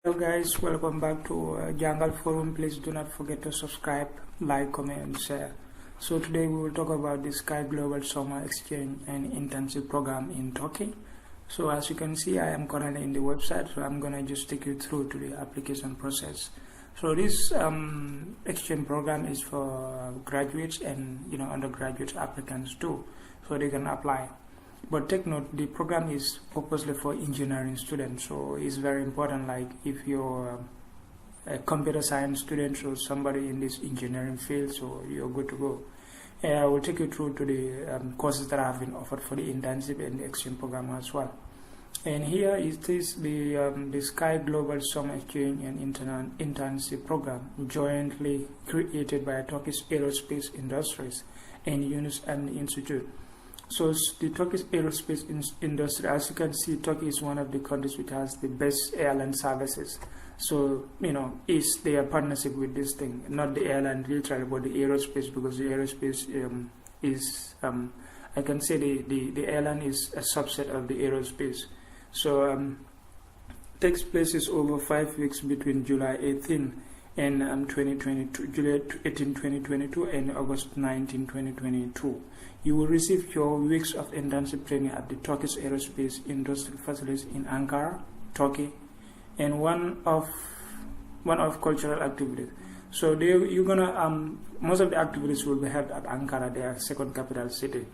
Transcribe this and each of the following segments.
Hello guys, welcome back to Jangal forum. Please do not forget to subscribe, like, comment and share. So today we will talk about the Sky Global Summer Exchange and Internship Program in Turkey. So as you can see, I am currently in the website, so I'm gonna just take you through to the application process. So this exchange program is for graduates and undergraduate applicants too, so they can apply. But take note, the program is purposely for engineering students, so it's very important. Like if you're a computer science student or somebody in this engineering field, so you're good to go. I will take you through to the courses that have been offered for the internship and the exchange program as well. And here is the Sky Global Summer Exchange and Internship Program, jointly created by Turkish Aerospace Industries and Yunus and Institute. So the Turkish Aerospace Industry, as you can see, Turkey is one of the countries which has the best airline services. So, it's their partnership with this thing, not the airline literally, but the aerospace, because the aerospace is, I can say the airline is a subset of the aerospace. So, takes places over 5 weeks between July 18 and 2022, July 18, 2022 and August 19, 2022. You will receive your weeks of internship training at the Turkish Aerospace Industry facilities in Ankara, Turkey, and one of cultural activities. So you're gonna most of the activities will be held at Ankara, their second capital city.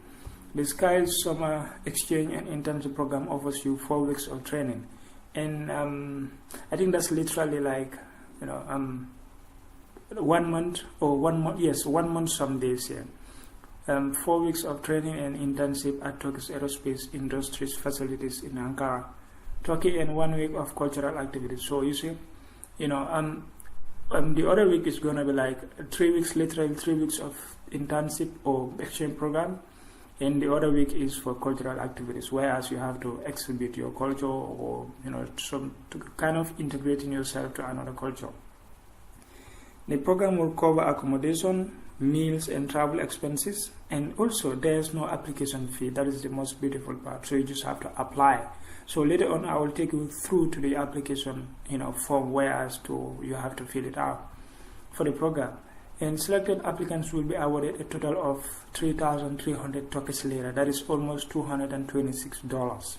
The Sky Summer Exchange and Internship Program offers you 4 weeks of training, and I think that's literally like 1 month or 1 month. Yes, 1 month some days here. 4 weeks of training and internship at Turkish Aerospace Industries facilities in Ankara, Turkey, and 1 week of cultural activities. So you see, the other week is going to be like 3 weeks, literally 3 weeks of internship or exchange program, and the other week is for cultural activities, whereas you have to exhibit your culture or some to kind of integrating yourself to another culture. The program will cover accommodation, meals and travel expenses, and also there's no application fee. That is the most beautiful part, so you just have to apply. So later on I will take you through to the application form, whereas you have to fill it out for the program. And selected applicants will be awarded a total of 3,300 Turkish Lira, that is almost $226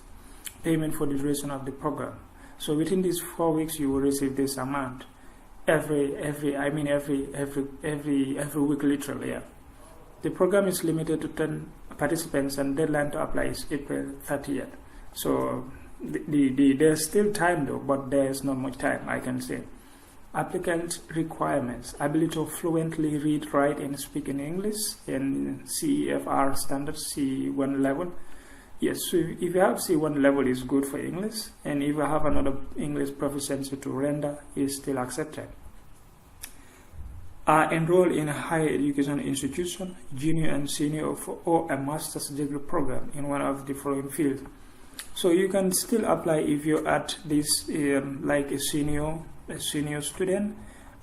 payment for the duration of the program. So within these 4 weeks you will receive this amount every week, literally. Yeah. The program is limited to 10 participants and deadline to apply is April 30th. So there's still time though, but there's not much time, I can say. Applicant requirements: ability to fluently read, write and speak in English and CEFR Standards C1 level. Yes, so if you have C1 level is good for English, and if you have another English proficiency to render is still accepted. Enroll in a higher education institution, junior and senior, or a master's degree program in one of the following fields. So you can still apply if you're at this like a senior student,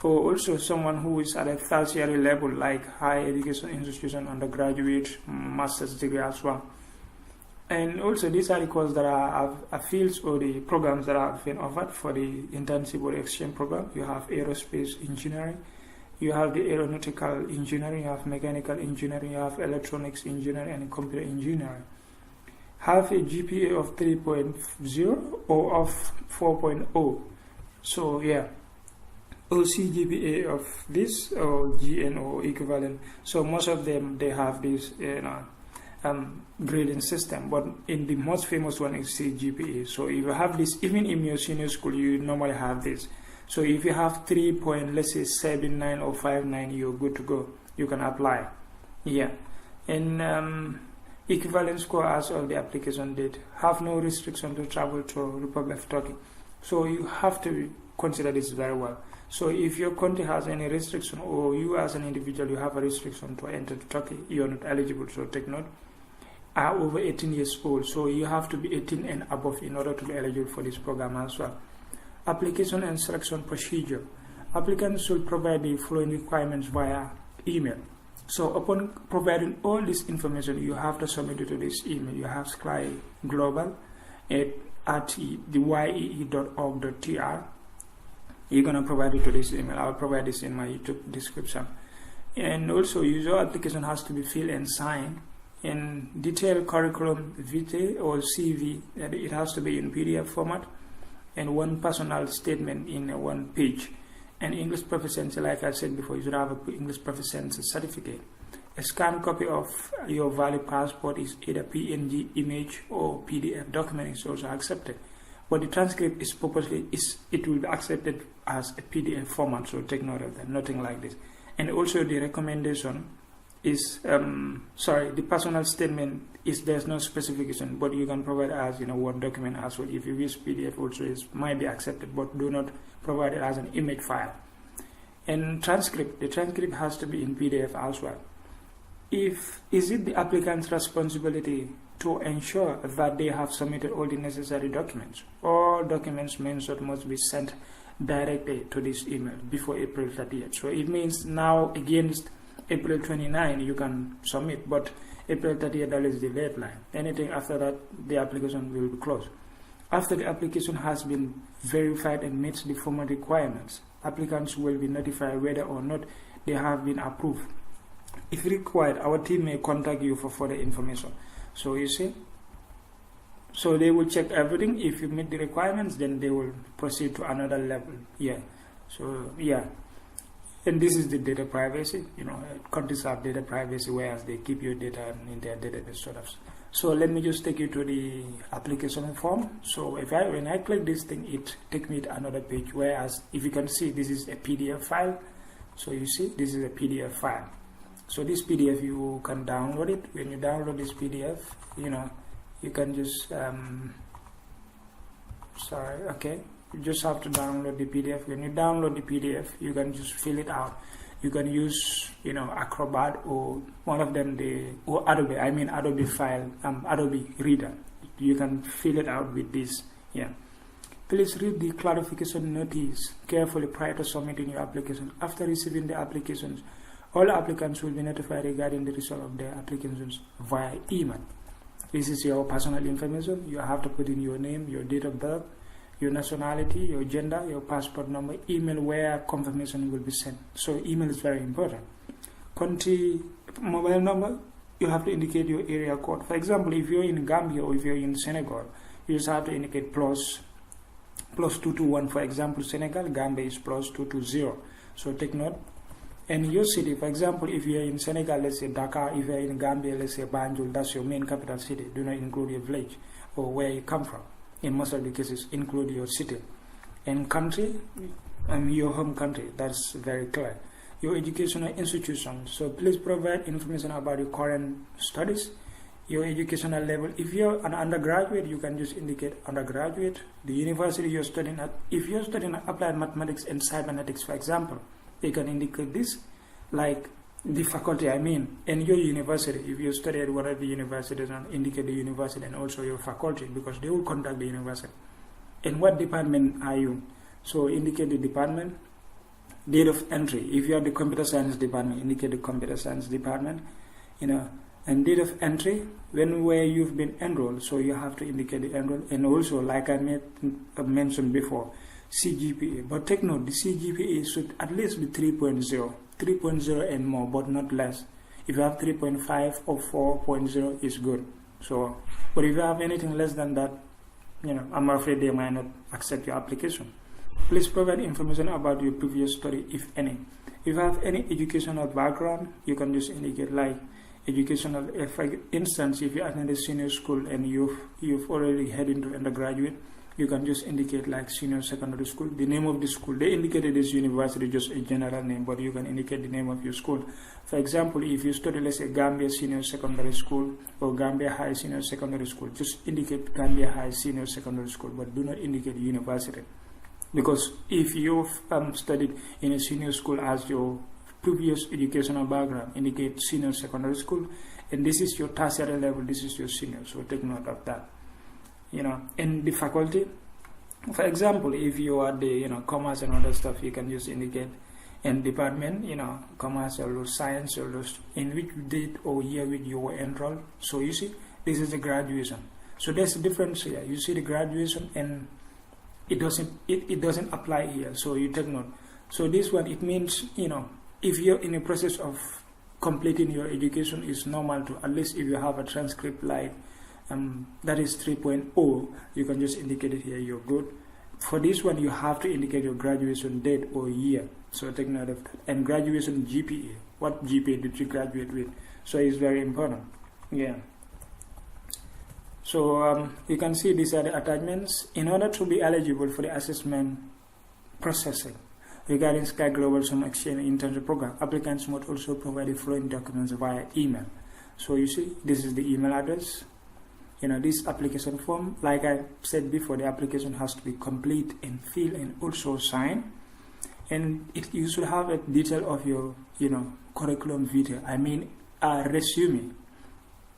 or also someone who is at a tertiary level like higher education institution, undergraduate, master's degree as well. And also these are the courses that are fields or the programs that have been offered for the internship or exchange program. You have aerospace engineering, you have the aeronautical engineering, you have mechanical engineering, you have electronics engineering and computer engineering. Have a GPA of 3.0 or of 4.0. So yeah, or CGPA of this or GN or equivalent. So most of them, they have this grading system, but in the most famous one is CGPA. So if you have this, even in your senior school, you normally have this. So if you have 3.79 or 5.9, you're good to go. You can apply. Yeah, and equivalent score as of the application date. Have no restriction to travel to Republic of Turkey. So you have to consider this very well. So if your country has any restriction, or you as an individual you have a restriction to enter Turkey, you are not eligible. So take note. Are over 18 years old, so you have to be 18 and above in order to be eligible for this program as well. Application and selection procedure: applicants should provide the following requirements via email. So upon providing all this information, you have to submit it to this email. You have skyglobal at the yee.org.tr you're going to provide it to this email. I'll provide this in my YouTube description. And also, your application has to be filled and signed in detailed curriculum vitae or CV. It has to be in PDF format, and one personal statement in one page. And English proficiency, like I said before, you should have an English proficiency certificate. A scanned copy of your valid passport is either PNG image or PDF document is also accepted. But the transcript is purposely it will be accepted as a PDF format, so take note of that. Nothing like this. And also the recommendation is the personal statement is there's no specification, but you can provide as Word document as well. If you use PDF, also might be accepted, but do not provide it as an image file. And the transcript has to be in PDF as well. Is it the applicant's responsibility to ensure that they have submitted all the necessary documents? All documents mentioned must be sent directly to this email before April 30th. So it means now against April 29 you can submit, but April 30th that is the deadline. Anything after that, the application will be closed. After the application has been verified and meets the formal requirements, applicants will be notified whether or not they have been approved. If required, our team may contact you for further information. So you see, so they will check everything. If you meet the requirements, then they will proceed to another level. And this is the data privacy. Countries have data privacy, whereas they keep your data in their database sort of. So let me just take you to the application form. So when I click this thing, it takes me to another page. Whereas if you can see, this is a PDF file. So you see, this is a PDF file. So this PDF, you can download it. When you download this PDF, you can just you just have to download the PDF. When you download the PDF, you can just fill it out. You can use Acrobat or one of them, or Adobe file, Adobe Reader. You can fill it out with this. Please read the clarification notice carefully prior to submitting your application. After receiving the applications, all applicants will be notified regarding the result of their applications via email. This is your personal information. You have to put in your name, your date of birth, your nationality, your gender, your passport number, email where confirmation will be sent. So email is very important. Country, mobile number, you have to indicate your area code. For example, if you're in Gambia or if you're in Senegal, you just have to indicate plus 221. For example, Senegal, Gambia is plus 220. So take note. And your city, for example, if you're in Senegal, let's say Dakar. If you're in Gambia, let's say Banjul, that's your main capital city. Do not include your village or where you come from. In most of the cases, include your city. And country, your home country, that's very clear. Your educational institution, so please provide information about your current studies, your educational level. If you're an undergraduate, you can just indicate undergraduate, the university you're studying at. If you're studying applied mathematics and cybernetics, for example, you can indicate this, like the faculty, and your university. If you study at one of the universities, and indicate the university and also your faculty, because they will contact the university. And what department are you? So indicate the department, date of entry. If you are the computer science department, indicate the computer science department, and date of entry, where you've been enrolled. So you have to indicate the enroll, and also, like I mentioned before, CGPA. But take note, the CGPA should at least be 3.0 and more, but not less. If you have 3.5 or 4.0 is good. So, but if you have anything less than that, I'm afraid they might not accept your application. Please provide information about your previous study, if any. If you have any educational background, you can just indicate like educational. For instance, if you attended senior school and you've already head into undergraduate, you can just indicate like senior secondary school, the name of the school. They indicated this university, just a general name, but you can indicate the name of your school. For example, if you study, let's say, Gambia Senior Secondary School or Gambia High Senior Secondary School, just indicate Gambia High Senior Secondary School, but do not indicate university. Because if you've studied in a senior school as your previous educational background, indicate senior secondary school, and this is your tertiary level, this is your senior, so take note of that. And the faculty, for example, if you are the commerce and other stuff, you can just indicate, and department, commercial or science, or in which date or year which you were enrolled. So you see, this is the graduation. So there's a difference here. You see the graduation and it doesn't apply here, so you take note. So this one, it means, if you're in a process of completing your education, is normal to, at least if you have a transcript like that is 3.0, you can just indicate it here, you're good. For this one, you have to indicate your graduation date or year, so take note of that. And graduation GPA, what GPA did you graduate with? So it's very important. Yeah. So you can see these are the attachments. In order to be eligible for the assessment processing regarding Sky Global Summer Exchange Internship Program, applicants must also provide the following documents via email. So you see, this is the email address. This application form, like I said before, the application has to be complete and filled and also signed. And you should have a detail of your, curriculum vitae. I mean, a resume.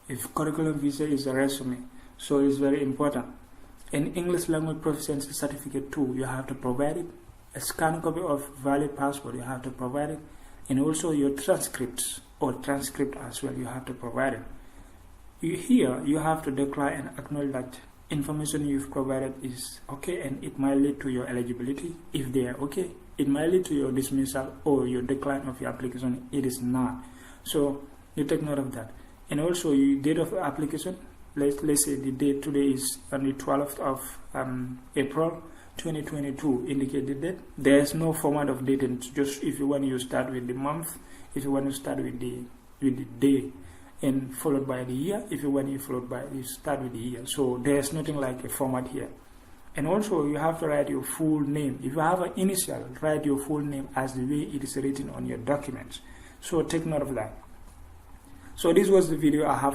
If curriculum vitae is a resume, so it's very important. And English language proficiency certificate too, you have to provide it. A scanned copy of valid passport, you have to provide it. And also your transcripts or transcript as well, you have to provide it. Here, you have to declare and acknowledge that information you've provided is okay, and it might lead to your eligibility. If they are okay, it might lead to your dismissal or your decline of your application. It is not. So you take note of that. And also your date of application, let's say the date today is on the 12th of April 2022, indicate the date. There is no format of date, and just if you want to start with the month, if you want to start with the day, and followed by the year, if you want to start with the year. So there's nothing like a format here. And also you have to write your full name. If you have an initial, write your full name as the way it is written on your documents. So take note of that. So this was the video I have